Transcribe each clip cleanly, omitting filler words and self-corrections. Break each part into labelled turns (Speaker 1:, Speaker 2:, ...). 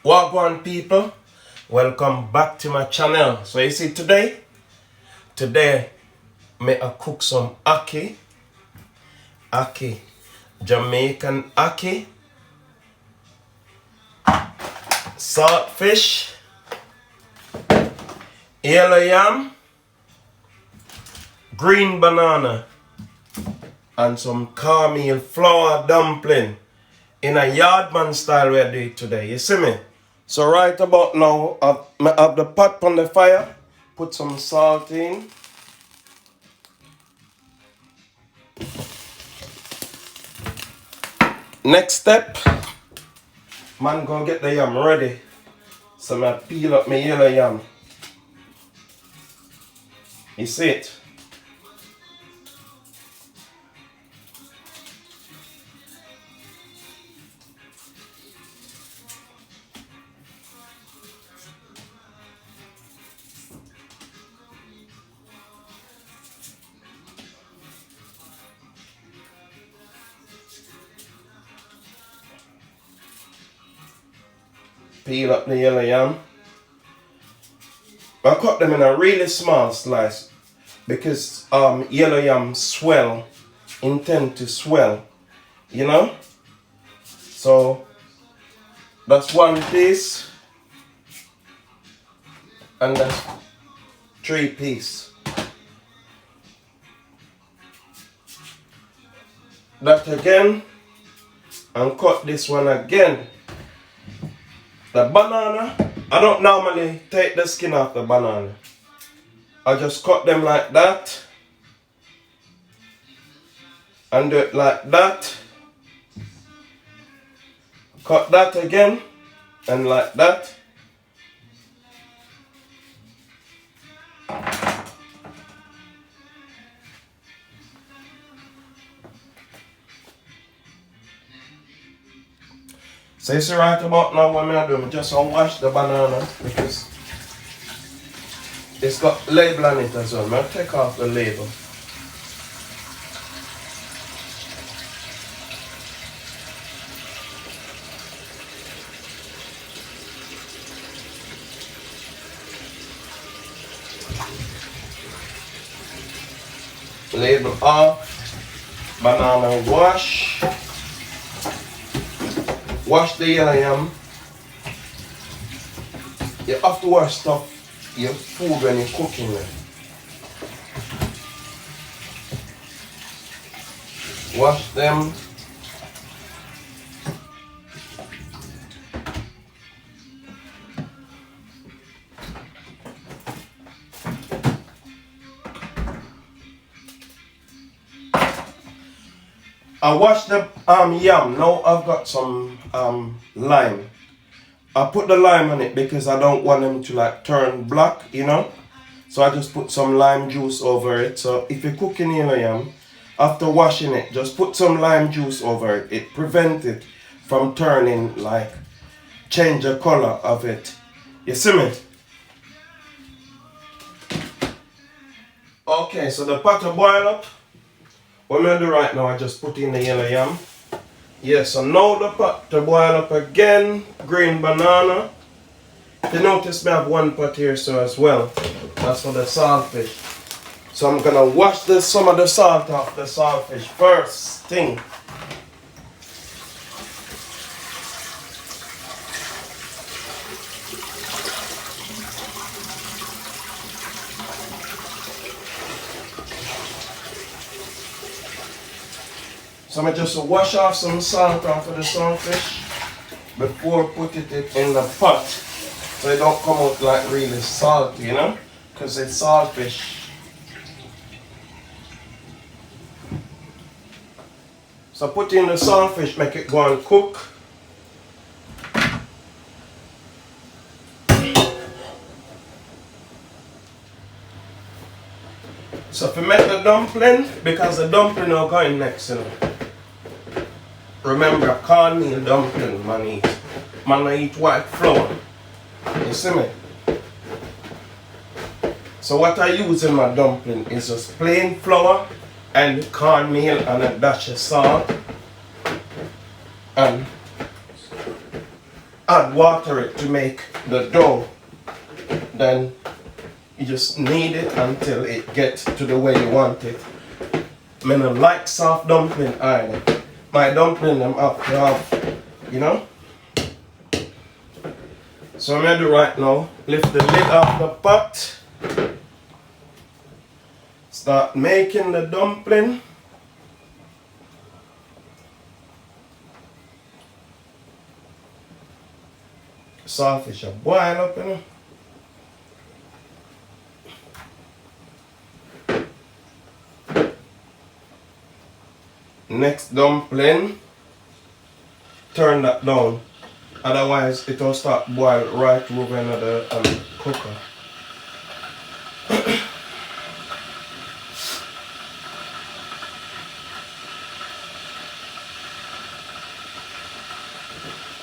Speaker 1: Wagwan people, welcome back to my channel. So you see today me I cook some ackee, Jamaican ackee, salt fish, yellow yam, green banana, and some cornmeal flour dumpling in a yardman style we do it today. You see me? So right about now, I have the pot on the fire, put some salt in. Next step, man go get the yam ready. So I peel up my yellow yam. You see it? Peel up the yellow yam. I cut them in a really small slice because yellow yam intend to swell, you know. So that's one piece, and that's 3 pieces. That again, and cut this one again. The banana, I don't normally take the skin off the banana. I just cut them like that. And do it like that. Cut that again. And like that. So you see right about now what I do, I just wash the banana because it's got label on it as well. I'll take off the label. Label off, banana wash. Wash the yellow yam. You have to wash your food when you're cooking it. Wash them. I wash the yam. Now I've got some lime. I put the lime on it because I don't want them to like turn black, you know. So I just put some lime juice over it. So if you're cooking yellow yam, after washing it, just put some lime juice over it. It prevents it from turning like, change the color of it. You see me? Okay, so the pot will boil up. What I'm going to do right now, I just put in the yellow yam. Yes, so now the pot to boil up again. Green banana. If you notice, I have one pot here so as well. That's for the saltfish. So I'm going to wash some of the salt off the saltfish first thing. So I just wash off some salt off of the saltfish before putting it in the pot. So it don't come out like really salty, you know? Because it's saltfish. So put in the saltfish, make it go and cook. So if you make the dumpling, because the dumpling are going next, you know. Remember, cornmeal dumpling, man I eat white flour. You see me? So what I use in my dumpling is just plain flour and cornmeal and a dash of salt and add water it to make the dough, then you just knead it until it gets to the way you want it. I mean, I like soft dumpling either. My dumpling them up to have, you know. So I'm gonna do right now, lift the lid off the pot, start making the dumpling. Saltfish are boil up, you know. Next dumpling, turn that down, otherwise it will start boil right over another cooker.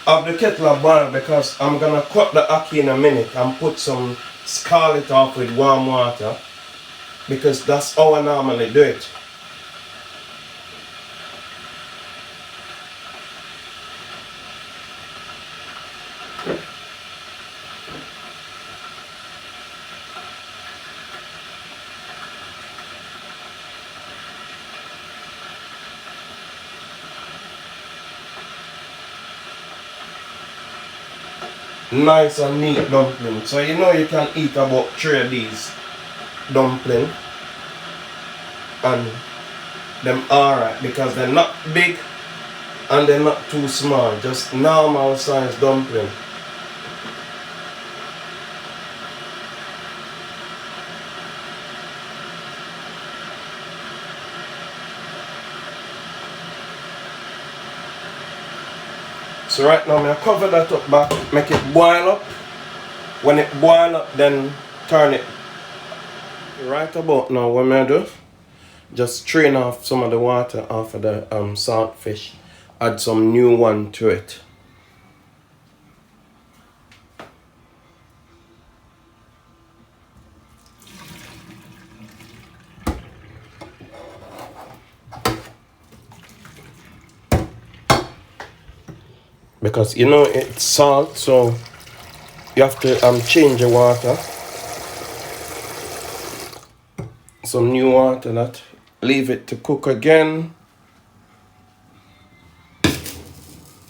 Speaker 1: Have the kettle boil because I'm gonna cut the ackee in a minute and put some scald it off with warm water, because that's how I normally do it. Nice and neat dumpling. So you know you can eat about 3 of these dumpling and them alright, because they're not big and they're not too small, just normal size dumpling. So right now I'm going to cover that up back, make it boil up. When it boil up, then turn it. Right about now what I'm going to do, just strain off some of the water off of the saltfish. Add some new one to it. Because you know it's salt, so you have to change the water. Some new water, that leave it to cook again.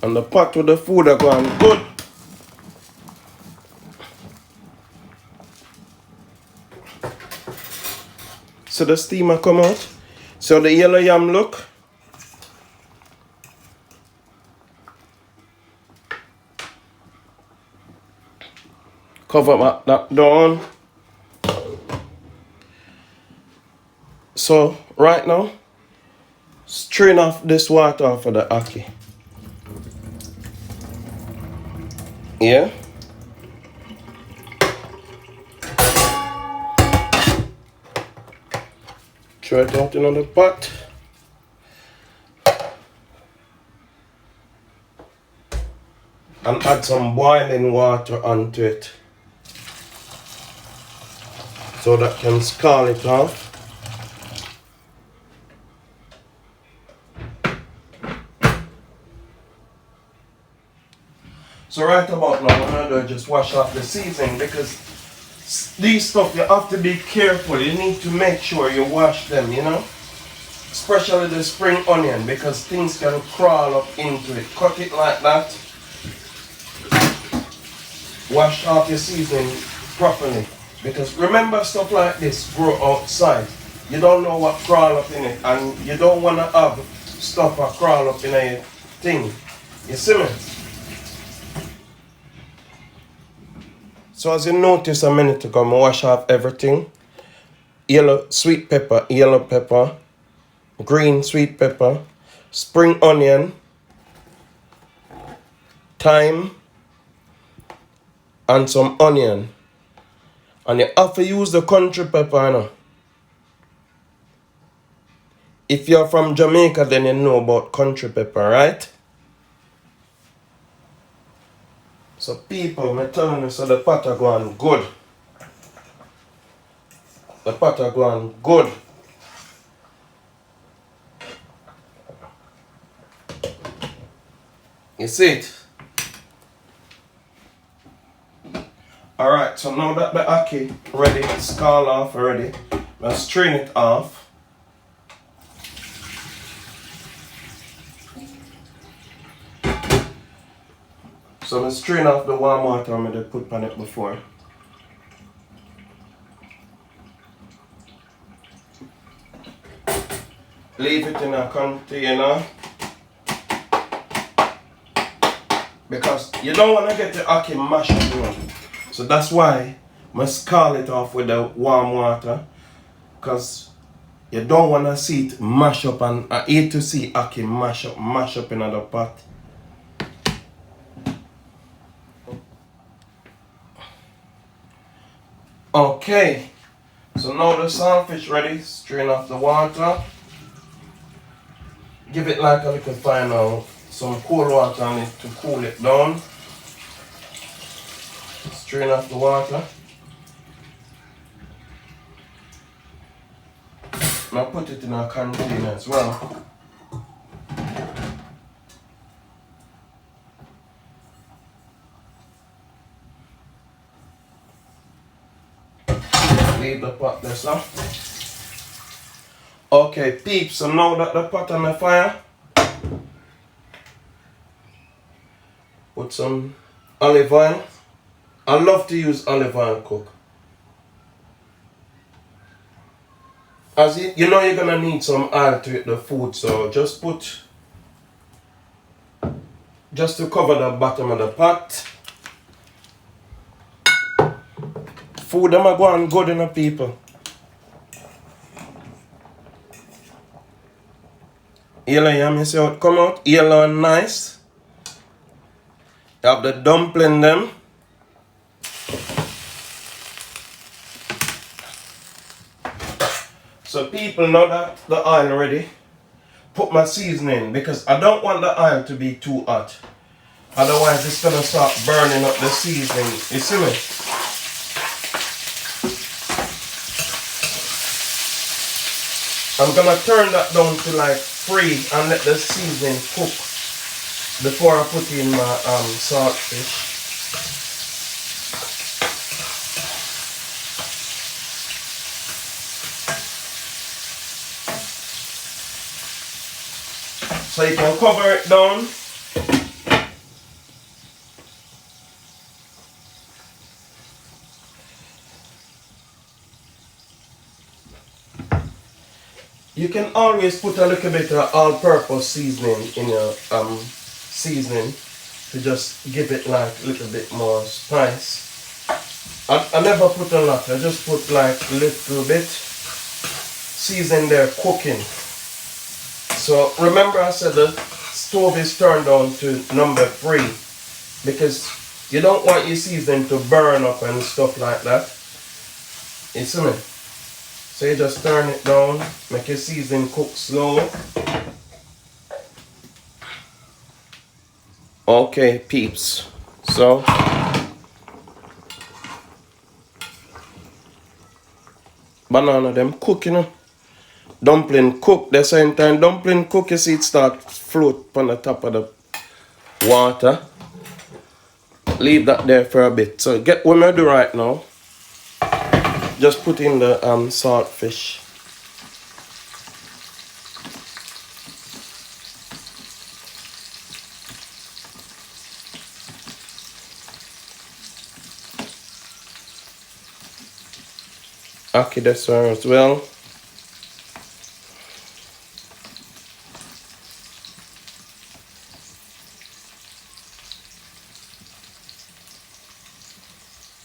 Speaker 1: And the pot with the food are going good. So the steamer come out. So the yellow yam look. Cover that down. So right now, strain off this water off of the ackee. Yeah. Throw it out in the pot. And add some boiling water onto it, so that can scald it off. So right about now, what I'm gonna do is just wash off the seasoning, because these stuff you have to be careful. You need to make sure you wash them, you know. Especially the spring onion, because things can crawl up into it. Cut it like that. Wash off your seasoning properly. Because remember, stuff like this grow outside. You don't know what crawl up in it, and you don't want to have stuff that crawl up in a thing. You see me? So as you noticed a minute ago, I wash off everything. Yellow sweet pepper, yellow pepper, green sweet pepper, spring onion, thyme, and some onion. And you have to use the country pepper, you know. If you're from Jamaica, then you know about country pepper, right? So people, I'm telling you, so the pot are going good. The pot are going good. You see it? Alright, so now that the ackee ready, it's scald off already. Let's strain it off. So let's strain off the warm water I put on it before. Leave it in a container because you don't want to get the ackee mashed up, you know. So that's why I scald it off with the warm water, because you don't want to see it mash up, and I hate to see ackee mash up in another pot. Okay, so now the saltfish ready. Strain off the water. Give it like a little final, some cold water on it to cool it down. Strain off the water. Now put it in a container as well. Leave the pot there, so. Okay, peeps, so now that the pot on the fire, put some olive oil. I love to use olive oil cook. As you know, you're gonna need some oil to eat the food, so just put, just to cover the bottom of the pot. Food them are going good in the people. Yellow yam, you see how it come out? Yellow and nice. You have the dumpling them. So people, know that the oil ready, put my seasoning, because I don't want the oil to be too hot. Otherwise it's gonna start burning up the seasoning. You see me? I'm gonna turn that down to like 3 and let the seasoning cook before I put in my saltfish. So you can cover it down. You can always put a little bit of all-purpose seasoning in your seasoning to just give it like a little bit more spice. I never put a lot, I just put like a little bit. Season there cooking. So remember I said the stove is turned on to number 3 because you don't want your seasoning to burn up and stuff like that. You see me? So you just turn it down, make your seasoning cook slow. Okay, peeps. So banana them cook, you know. Dumpling cook. The same time dumpling cook, you see it start float on the top of the water. Leave that there for a bit. So get what I do right now. Just put in the saltfish. Ackee this one as well.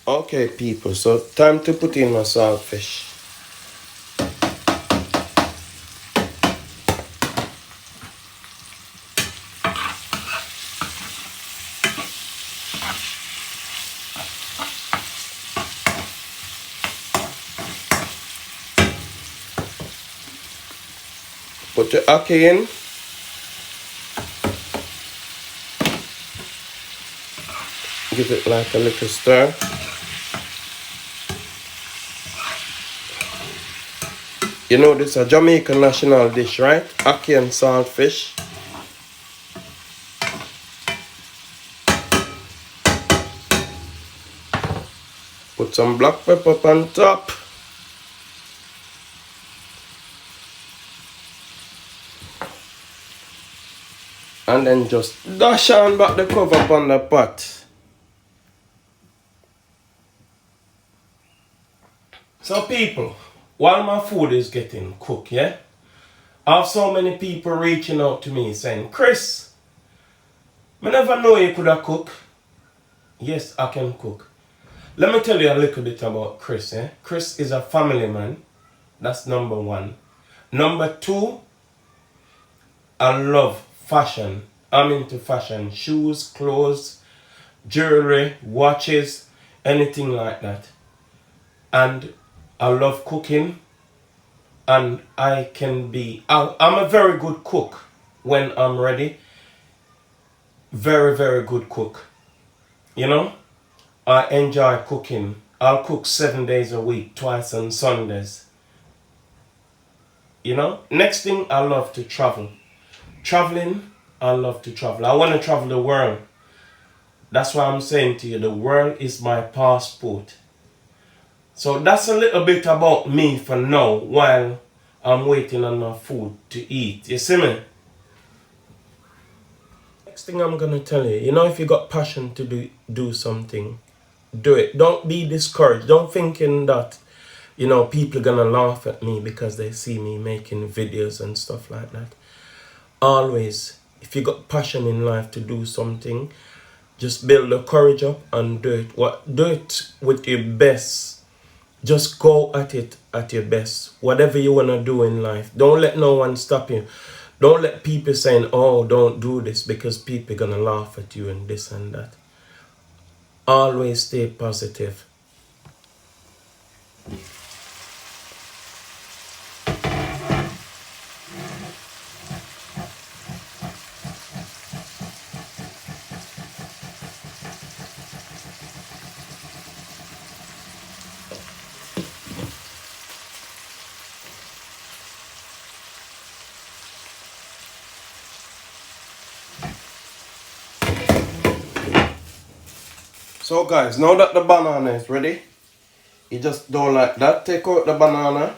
Speaker 1: Okay, people, so time to put in my saltfish. Put the ackee in. Give it like a little stir. You know this is a Jamaican national dish, right? Ackee and saltfish. Put some black pepper on top. And then just dash on back the cover on the pot. So people, while my food is getting cooked, yeah? I have so many people reaching out to me saying, Chris, I never know you could have cook. Yes, I can cook. Let me tell you a little bit about Chris. Chris is a family man. That's number one. Number two, I love fashion. I'm into fashion. Shoes, clothes, jewelry, watches, anything like that. And I love cooking. And I can be... I'm a very good cook when I'm ready. Very, very good cook. You know? I enjoy cooking. I'll cook 7 days a week, twice on Sundays. You know? Next thing, I love to travel. Traveling, I love to travel. I want to travel the world. That's why I'm saying to you, the world is my passport. So that's a little bit about me for now, while I'm waiting on my food to eat. You see me? Next thing I'm going to tell you, you know, if you got passion to do something, do it. Don't be discouraged. Don't thinking that, you know, people are going to laugh at me because they see me making videos and stuff like that. Always, if you got passion in life to do something, just build the courage up and do it. Do it with your best. Just go at it at your best. Whatever you want to do in life. Don't let no one stop you. Don't let people saying, oh, don't do this because people are going to laugh at you and this and that. Always stay positive. So guys, now that the banana is ready, you just do like that. Take out the banana.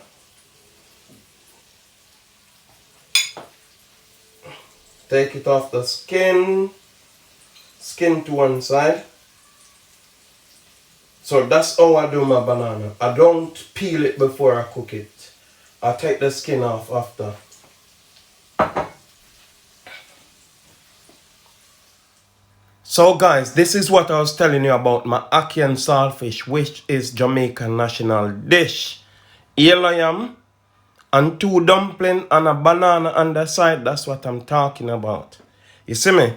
Speaker 1: Take it off the skin. Skin to one side. So that's how I do my banana. I don't peel it before I cook it. I take the skin off after. So guys, this is what I was telling you about my ackee and saltfish, which is Jamaican national dish. Yellow yam and 2 dumplings and a banana on the side. That's what I'm talking about. You see me?